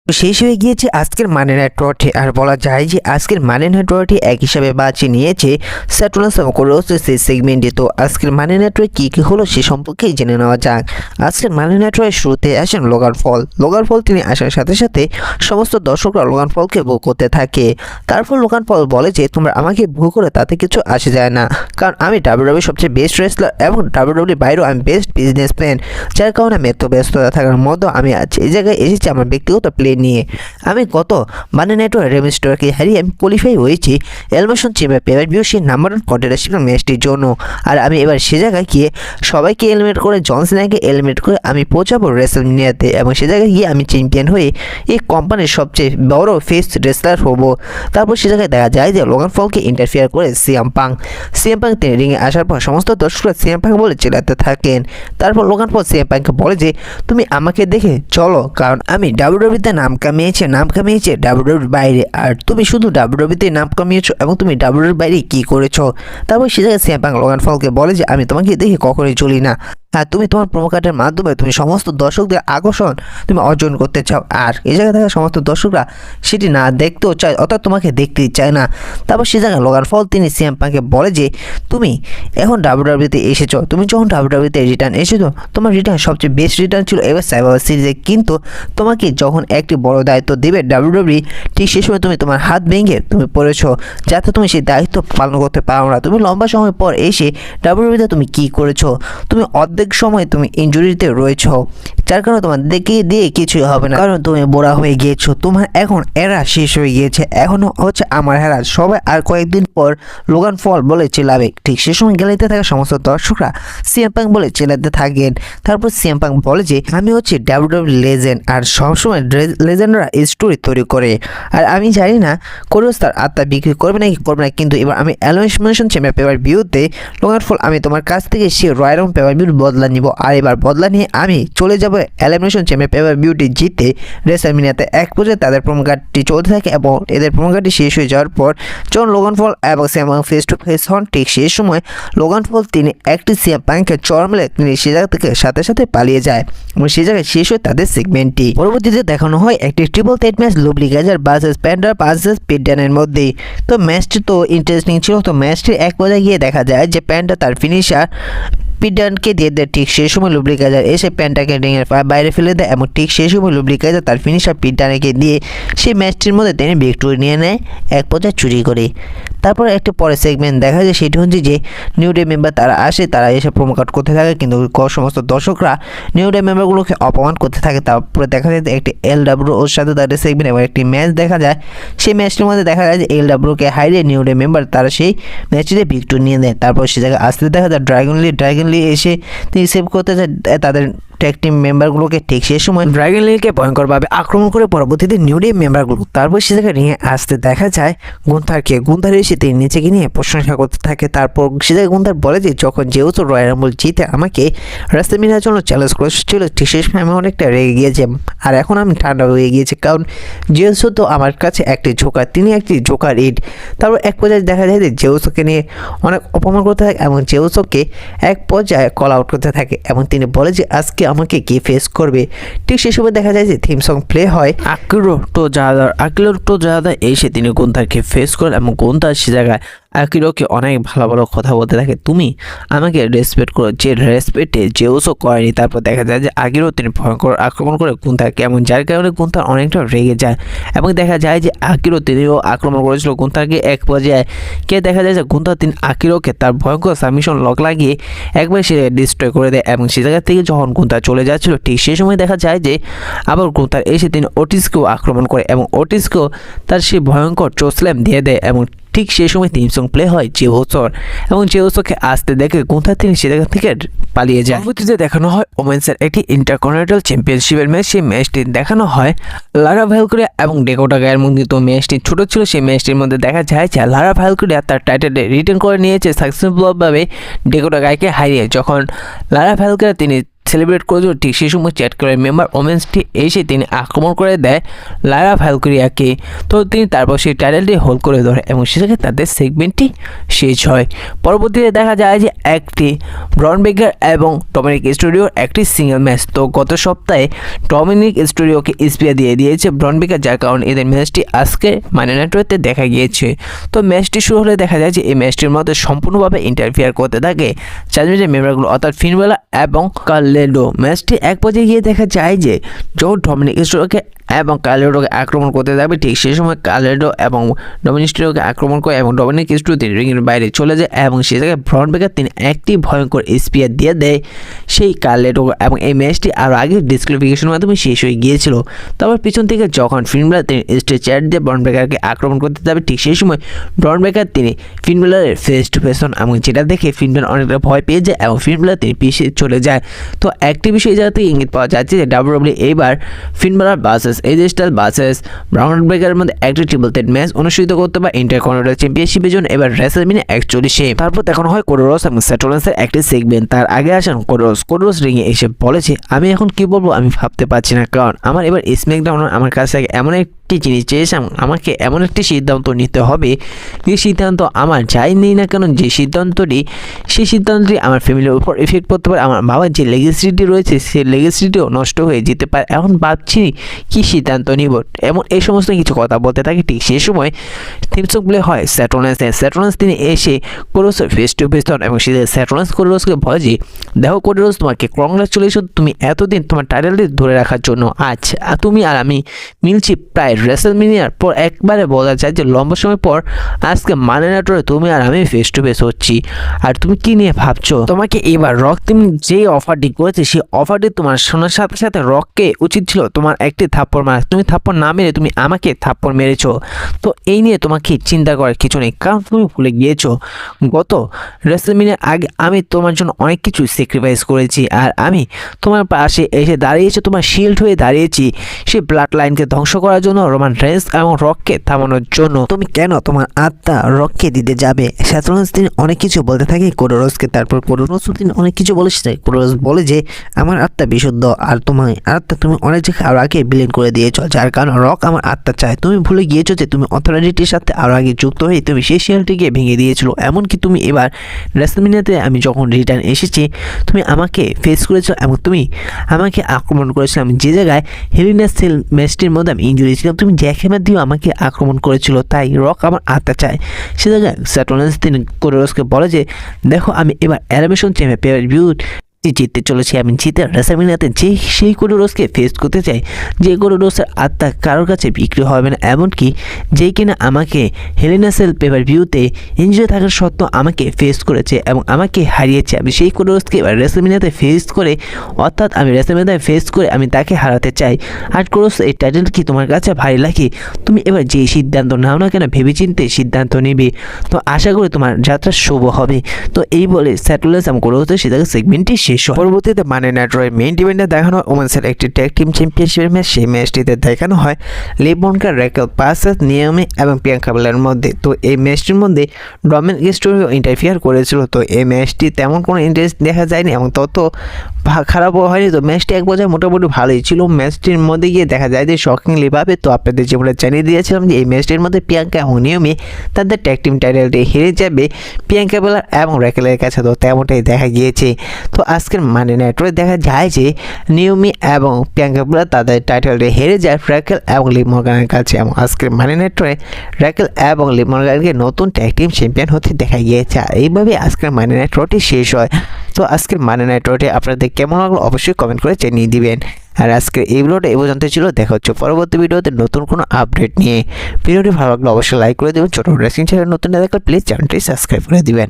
শেষ হয়ে গিয়েছে আজকের মানি নাইট রটি। আর বলা যায় যে আজকের মানি নাইট রটি এক হিসাবে বাঁচিয়ে নিয়েছে স্যাটুর্নাস এবং কোরিওসের সেই সেগমেন্টে। তো আজকের মানি নাইট রয় কী কী হলো সে সম্পর্কেই জেনে নেওয়া যাক। আজকের মানি নাইট রয়ের শুরুতে আসেন লোগান পল। লোগান পল তিনি আসার সাথে সাথে সমস্ত দর্শকরা লোগান পলকে বু করতে থাকে। তারপর লোগান পল বলে যে তোমরা আমাকে বু করে তাতে কিছু আসে যায় না, কারণ আমি ডাব্লিউডাব্লিউই সবচেয়ে বেস্ট রেসলার এবং ডাব্লিউডাব্লিউর বাইরেও আমি বেস্ট বিজনেসম্যান, যার কারণে আমি এত ব্যস্ততা থাকার মধ্যে আমি আজ এই জায়গায় এসেছি আমার ব্যক্তিগত প্লে নিয়ে। আমি গত মানি নাইট রেমিস্টারকে হারিয়ে আমি কোয়ালিফাই হয়েছি এলিমিনেশন চেম্বার পেপার-ভিউ সেই নাম্বার 1 কন্টেস্টেন্ট ম্যাচটির জন্য। আর আমি এবার সে জায়গায় গিয়ে সবাইকে এলিমিনেট করে জন সিনাকে এলিমিনেট করে আমি পৌঁছাবো রেসলম্যানিয়াতে, এবং সে জায়গায় গিয়ে আমি চ্যাম্পিয়ন হয়ে এই কোম্পানির সবচেয়ে বড় ফেস রেসলার হব। তারপর সে জায়গায় দেখা যায় যে লোগান পলকে ইন্টারফেয়ার করে সিএম পাং তিনি রিংয়ে আসার পর সমস্ত দর্শকরা সিএম পাং বলে চিল্লাতে থাকেন। তারপর লোগান পল সিএম পাংকে বলে যে তুমি আমাকে দেখে চলো, কারণ আমি ডাব্লিউডাব্লিউতে নাম কামিয়েছে ডাব্লিউডাব্লিউর বাইরে, আর তুমি শুধু ডাব্লিউডাব্লিউতে নাম কামিয়েছো এবং তুমি ডাব্লিউডাব্লিউর বাইরে কী করেছো। তারপর সে জায়গায় সিএম পাং লোগান পলকে বলে যে আমি তোমাকে দেখে কখনোই চলি না, আর তুমি তোমার প্রোমো কার্ডের মাধ্যমে তুমি সমস্ত দর্শকদের আকর্ষণ তুমি অর্জন করতে চাও, আর এই জায়গায় থাকা সমস্ত দর্শকরা সেটি না দেখতেও চায়, অর্থাৎ তোমাকে দেখতেই চায় না। তারপর সে জায়গায় লোগান পল তিনি সিএম পাংকে বলে যে তুমি এখন ডাব্লিউডাব্লিউতে এসেছো, তুমি যখন ডাব্লিউডাব্লিউতে রিটার্ন এসেছো তোমার রিটার্ন সবচেয়ে বেস্ট রিটার্ন ছিল এবার সার্ভাইভার সিরিজে, কিন্তু তোমাকে যখন একটি বড় দায়িত্ব দেবে ডাব্লিউডাব্লিউ ঠিক সেই সময় তুমি তোমার হাত ভেঙে তুমি পড়েছো, যাতে তুমি সেই দায়িত্ব পালন করতে পারো না। তুমি লম্বা সময় পর এসে ডাব্লিউডাব্লিউতে তুমি কী করেছো, তুমি অর্ধেক সময় তুমি ইনজুরিতে রয়েছো, যার কারণে তোমার দিয়ে কিছুই হবে না, কারণ তুমি বুড়া হয়ে গিয়েছো, তোমার এখন এরা শেষ হয়ে গিয়েছে, এখনও হচ্ছে আমার হেরা। সবাই আর কয়েকদিন পর লোগান পল বলে চিল্লাবে। ঠিক সে সময় গ্যালারিতে থাকা সমস্ত দর্শকরা সিএম পাং বলে চিল্লাতে থাকেন। তারপর সিএম পাং বলে যে আমি হচ্ছে ডাব্লিউডাব্লিউ লেজেন্ড, আর সবসময় লেজেন্ডরা স্টোরি তৈরি করে, আর আমি জানি না কোরিওস তার আত্মা বিক্রি করবে নাকি করবে না, কিন্তু এবার আমি এলিমিনেশন চেম্বার পেপার-ভিউতে লোগান পল আমি তোমার কাছ থেকে সে রয়্যাল রাম্বল পেপার-ভিউর বদলা নিব, আর এবার বদলা নিয়ে আমি চলে যাব এলিমিনেশন চেম্বার পেপার-ভিউটি জিতে রেসলম্যানিয়াতে। এক পর্যায়ে তাদের প্রোমো কার্ডটি চলতে থাকে এবং এদের প্রোমো কার্ডটি শেষ হয়ে যাওয়ার পর যখন লোগান পল এবং সিএম পাং ফেস টু ফেস হন, ঠিক সেই সময় লোগান পল তিনি একটি সিএম পাংকে চড় মেলে তিনি সে জায়গা থেকে সাথে সাথে পালিয়ে যায় এবং সেই জায়গায় শেষ হয় তাদের সেগমেন্টটি। পরবর্তীতে দেখানো হয় একটি ট্রিপল থ্রেট ম্যাচ লুবলি গ্যাজার ভার্সেস প্যান্ডার ভার্সেস পিট ড্যানের মধ্যে। তো ম্যাচটি তো ইন্টারেস্টিং ছিল। তো ম্যাচটির এক পর্যায়ে গিয়ে দেখা যায় যে প্যান্ডার তার ফিনিশার পিট ড্যানকে দিয়ে দেয়। ঠিক সেই সময় লুবলি গ্যাজার এসে প্যান্টাকে রিংয়ের বাইরে ফেলে দেয় এবং ঠিক সেই সময় লুবলি গ্যাজার তার ফিনিশার পিট ড্যানকে দিয়ে সেই ম্যাচটির মধ্যে তিনি ভিক্টোরি নিয়ে নেয় এক পর্যায়ে চুরি করে। তারপর একটা পরে সেগমেন্ট দেখা যায়, সেটি হচ্ছে যে নিউ ডে মেম্বার তারা আসে, তারা এসে প্রোমো কাট করতে থাকে, কিন্তু সমস্ত দর্শকরা নিউ ডে মেম্বারগুলোকে অপমান করতে থাকে। তারপরে দেখা যায় একটি এলডাব্লিউ ওর সাথে তাদের সেগমেন্ট এবং একটি ম্যাচ দেখা যায়। সেই ম্যাচটির মধ্যে দেখা যায় যে এলডাব্লিউকে হারিয়ে নিউ ডে মেম্বার তারা সেই ম্যাচটিতে ভিক্টোরি নিয়ে নেয়। তারপর সে জায়গায় আসতে দেখা যায় ড্রাগন লি এসে তিনি সেভ করতে যায় তাদের ট্যাগ টিম মেম্বারগুলোকে। ঠিক সেই সময় ড্রাগন লিকে ভয়ঙ্করভাবে আক্রমণ করে পরবর্তীতে নিউ ডে মেম্বারগুলো। তারপর সে জায়গায় রিংয়ে আসতে দেখা যায় গুন্থার এসে তিনি নিচেকে নিয়ে প্রশংসা করতে থাকে। তারপর সে জায়গায় গুন্থার বলে যে যখন যেহেতু রয়্যাল রাম্বল জিতে আমাকে রেসলম্যানিয়ার জন্য চ্যালেঞ্জ করেছিল, ঠিক সেই সময় আমি অনেকটা রেগে গিয়েছি, আর এখন আমি ঠান্ডা হয়ে গিয়েছি, কারণ যেহেতু তো আমার কাছে একটি জোকার, তিনি একটি জোকার ইট। তারপর এক পর্যায়ে দেখা যায় যে জেউসোকে নিয়ে অনেক অপমান করতে থাকে এবং জেউসোকে এক পর্যায়ে কল আউট করতে থাকে এবং তিনি বলে যে আজকে আমাকে কে ফেস করবে। ঠিক সেই সময় দেখা যায় যে থিম সং প্লে হয় আকিরো টোজাদা এসে তিনি গুন্থারকে ফেস করেন এবং গুন্থার সে জায়গায় আকিরোকে অনেক ভালো ভালো কথা বলতে থাকে, তুমি আমাকে রেসপেক্ট করো, যে রেসপেক্টে জেউসও করেনি। তারপর দেখা যায় যে আকিরো তিনি ভয়ঙ্কর আক্রমণ করে গুন্থারকে, এমন যার কারণে গুন্থার অনেকটা রেগে যায় এবং দেখা যায় যে আকিরো তিনিও আক্রমণ করেছিল গুন্থারকে। এক পর্যায়ে দেখা যায় যে গুন্থার তিনি আকিরোকে তার ভয়ঙ্কর সাবমিশন লক লাগিয়ে একবার সে ডিস্ট্রয় করে দেয় এবং সে জায়গা থেকে যখন গুন্থার চলে যাচ্ছিল, ঠিক সেই সময় দেখা যায় যে আবার গুন্থার এসে তিনি ওটিসকেও আক্রমণ করে এবং ওটিসকেও তার সেই ভয়ঙ্কর চোস্ল্যাম দিয়ে দেয় এবং ঠিক সেই সময় থিম সং প্লে হয় জেউসোর এবং জেউসোকে আসতে দেখে গুন্থার তিনি সে জায়গা থেকে পালিয়ে যায়। পরবর্তীতে দেখানো হয় ওমেন্সের একটি ইন্টারকন্টিনেন্টাল চ্যাম্পিয়নশিপের ম্যাচ। সেই ম্যাচটি দেখানো হয় লারা ভ্যালকুরিয়া এবং ডেকোটা গায়ের মধ্যে। তো ম্যাচটি ছোট ছিল, সেই ম্যাচটির মধ্যে দেখা যায় যে লারা ভ্যালকুরিয়া তার টাইটেলে রিটার্ন করে নিয়েছে সাকসেসফুলভাবে ডেকোটা গায়কে হারিয়ে। যখন লারা ভ্যালকুরিয়া তিনি সেলিব্রেট করেছিল, ঠিক সেই সময় চ্যাট করে মেম্বার ওমেন্সটি এসে তিনি আক্রমণ করে দেয় লারা ভ্যালকুরিয়াকে। তো তিনি তারপর সেই টাইটেলটি হোল্ড করে ধরে এবং সেখানে তাদের সেগমেন্টটি শেষ হয়। পরবর্তীতে দেখা যায় যে একটি ব্রন বেকার এবং ডমিনিক স্টুডিওর একটি সিঙ্গেল ম্যাচ। তো গত সপ্তাহে ডমিনিক স্টুডিওকে স্পিয়া দিয়ে দিয়েছে ব্রন বেকার, যার কারণে এদের ম্যাচটি আজকে মানি নাইট রতে দেখা গিয়েছে। তো ম্যাচটি শুরু হলে দেখা যায় যে এই ম্যাচটির মধ্যে সম্পূর্ণভাবে ইন্টারফিয়ার করতে থাকে জাজমেন্টের মেম্বারগুলো অর্থাৎ ফিন বেলা এবং কার্লেডো। ম্যাচটি এক পর্যায়ে গিয়ে দেখা যায় যে ডমিনিক স্টুডিওকে এবং কার্লেডোকে আক্রমণ করতে যাবে, ঠিক সেই সময় কার্লেডো এবং ডমিনিক স্টুডিওকে আক্রমণ করে এবং ডমিনিক স্টুডিও তিনি রিংয়ের বাইরে চলে যায় এবং সে জায়গায় ব্রন বেকার তিনি একটি ভয়ঙ্কর স্পিয়ার দিয়ে দেয় সেই কার্লেডো এবং এই ম্যাচটি আরও আগে ডিসক্লিফিকেশনের মাধ্যমে শেষ হয়ে গিয়েছিল। তারপর পিছন থেকে যখন ফিন বেলার তিনি স্টেজ চ্যাট দিয়ে ব্রন বেকারকে আক্রমণ করতে যাবে, ঠিক সেই সময় ব্রন বেকার তিনি ফিন বেলারের ফেস টু ফেস হন এবং যেটা দেখে ফিন বেলার অনেকটা ভয় পেয়ে যায় এবং ফিন বেলার তিনি পিছিয়ে চলে যায়। তো একটি বিষয় জায়গা থেকে ইঙ্গিত পাওয়া যাচ্ছে যে ডাব্লিউডাব্লিউ এইবার ফিন বেলার ভার্সেস এজে স্টাইলস ভার্সেস ব্রাউন বেকারের মধ্যে একটি ট্রিপল থ্রেট ম্যাচ অনুষ্ঠিত করতে পারে ইন্টারকন্টিনেন্টাল চ্যাম্পিয়নশিপের জন্য এবার রেসলম্যানিয়া 41-এ। তারপর দেখানো হয় কোডি রোডস এবং সেথ রলিন্সের একটি সেগমেন্ট। তার আগে আসেন কোডি রোডস রিংয়ে এসে বলেছে, আমি এখন কি বলবো আমি ভাবতে পারছি না, কারণ আমার এবার স্ম্যাকডাউন আমার কাছ থেকে এমন একটি জিনিস চেয়েছিলাম, আমাকে এমন একটি সিদ্ধান্ত নিতে হবে যে সিদ্ধান্ত আমার যাই নেই না কেন যে সিদ্ধান্তটি সেই সিদ্ধান্তটি আমার ফ্যামিলির উপর এফেক্ট করতে পারে, আমার বাবার যে লেগেসিটি রয়েছে সেই লেগেসিটিও নষ্ট হয়ে যেতে পারে। এখন ভাবছি কী সিদ্ধান্ত নিব, এমন এই সমস্ত কিছু কথা বলতে থাকে। ঠিক সেই সময় থিমসং প্লে হয় সেথ রলিন্স তিনি এসে কোডি রোডসের ফেস টু ফেস হন এবং সেথ রলিন্স কোডি রোডসকে বলে যে দেখো কোডি রোডস, তোমাকে কংগ্রাচুলেশন, তুমি এতদিন তোমার টাইটেলটি ধরে রাখার জন্য। আজ তুমি আর আমি মিলছি প্রায় রেসলম্যানিয়ার পর একবারে বলা যায় যে লম্বা সময় পর আজকে মানি নাইট রয়ে তুমি আর আমি ফেস টু ফেস হচ্ছি। আর তুমি কি নিয়ে ভাবছো? তোমাকে এবার রক টিম যে অফারটি করেছে সেই অফারটি তোমার শোনার সাথে সাথে রককে উচিত ছিল তোমার একটি থাপ্পড় মারা, তুমি থাপ্পড় না মেরে তুমি আমাকে থাপ্পড় মেরেছো। তো এই নিয়ে তোমাকে চিন্তা করার কিছু নেই, কারণ তুমি ভুলে গিয়েছো গত রেসলম্যানিয়ার আগে আমি তোমার জন্য অনেক কিছু স্যাক্রিফাইস করেছি, আর আমি তোমার পাশে এসে দাঁড়িয়েছি, তোমার শিল্ড হয়ে দাঁড়িয়েছি সেই ব্লাড লাইনকে ধ্বংস করার জন্য, রোমান রেন্স এবং রককে থামানোর জন্য। তুমি কেন তোমার আত্মা রককে দিতে যাবে? সেথ রলিন্স তিনি অনেক কিছু বলতে থাকে কোডি রোডসকে। তারপর কোডি রোডস তিনি অনেক কিছু বলেছে। কোডি রোডস বলে যে আমার আত্মা বিশুদ্ধ, আর তোমার আত্মা তুমি অনেক জায়গায় আরও আগে বিলীন করে দিয়েছো, যার কারণে রক আমার আত্মা চায়। তুমি ভুলে গিয়েছো যে তুমি অথরিটির সাথে আরও আগে যুক্ত হয়ে তুমি সেই শিয়ালটিকে ভেঙে দিয়েছিল। এমনকি তুমি এবার রেসলম্যানিয়াতে আমি যখন রিটার্ন এসেছি তুমি আমাকে ফেস করেছো এবং তুমি আমাকে আক্রমণ করেছিলাম যে জায়গায় হেল ইন এ সেল ম্যাচটির মধ্যে আমি ইনজুরি ছিলাম, তুমি জ্যাকহ্যামার দিয়েও আমাকে আক্রমণ করেছিল। তাই রক আমার আত্মা চায়। সে জায়গায় সেথ রলিন্স তিনি কোডি রোডসকে বলে যে দেখো আমি এবার elimination champion pay per view জিততে চলেছি, আমি জিতে রেসলম্যানিয়াতে যে সেই কোডি রোডসকে ফেস করতে চাই, যে কোডি রোডসের আত্মা কারোর কাছে বিক্রি হবে না, এমনকি যেই কিনা আমাকে hell in a cell pay per ভিউতে ইনজুরি থাকার সত্ত্বেও আমাকে ফেস করেছে এবং আমাকে হারিয়েছে। আমি সেই কোডি রোডসকে এবার রেসলম্যানিয়াতে ফেস করে, অর্থাৎ আমি রেসলম্যানিয়াতে ফেস করে আমি তাকে হারাতে চাই। আর কোডি রোডস এই টাইটেল কি তোমার কাছে ভারী লাগে? তুমি এবার যে সিদ্ধান্ত নাও না কেন ভেবেচিন্তে সিদ্ধান্ত নেবে। তো আশা করি তোমার যাত্রা শুভ হবে। তো এই বলে সেথ রলিন্স এবং কোডি রোডস সেই জায়গায় সেগমেন্টটি শেষ হয়। পরবর্তীতে মানি নাইট রয়ের মেইন ইভেন্টে দেখানো হয় ওমেন্সের একটি ট্যাগ টিম চ্যাম্পিয়নশিপের ম্যাচ। সেই ম্যাচটিতে দেখানো হয় লিভ মর্গান, রেকেল ভার্সেস নাওমি এবং প্রিয়াঙ্কা বেলারের মধ্যে। তো এই ম্যাচটির মধ্যে ডমিনিক স্টুডিও ইন্টারফিয়ার করেছিল। তো এই ম্যাচটি তেমন কোনো ইন্টারেস্ট দেখা যায়নি এবং তত খারাপও হয়নি। তো ম্যাচটি এক পর্যায়ে মোটামুটি ভালোই ছিল। ম্যাচটির মধ্যে গিয়ে দেখা যায় যে শকিংলি ভাবে, তো আপনাদের যেমন জানিয়ে দিয়েছিলাম যে এই ম্যাচটির মধ্যে প্রিয়াঙ্কা এবং নাওমি তাদের ট্যাগ টিম টাইটেলটি হেরে যাবে প্রিয়াঙ্কা বেলার এবং রেকেলের কাছে। তো তেমনটাই দেখা গিয়েছে। তো আজকের মানি নাইট রয়ে দেখা যায় যে নাওমি এবং প্রিয়াঙ্কা বেলার তাদের টাইটেলটি হেরে যায় রেকেল এবং লিভ মর্গানের কাছে, এবং আজকের মানি নাইট রয়ে রেকেল এবং লিভ মর্গানকে নতুন ট্যাগ টিম চ্যাম্পিয়ন হতে দেখা গিয়েছে। আর এইভাবে আজকের মানি নাইট রটি শেষ হয়। তো আজকের মানি নাইট রটি আপনাদের কেমন লাগলো অবশ্যই কমেন্ট করে জানিয়ে দিবেন। আর আজকের এই ভিডিওটা এই পর্যন্ত ছিল। দেখা হচ্ছে পরবর্তী ভিডিওতে নতুন কোনো আপডেট নিয়ে। ভিডিওটি ভালো লাগলে অবশ্যই লাইক করে দেবেন। ছোট রেসিং চ্যানেল নতুন না দেখলে প্লিজ চ্যানেলটি সাবস্ক্রাইব করে দিবেন।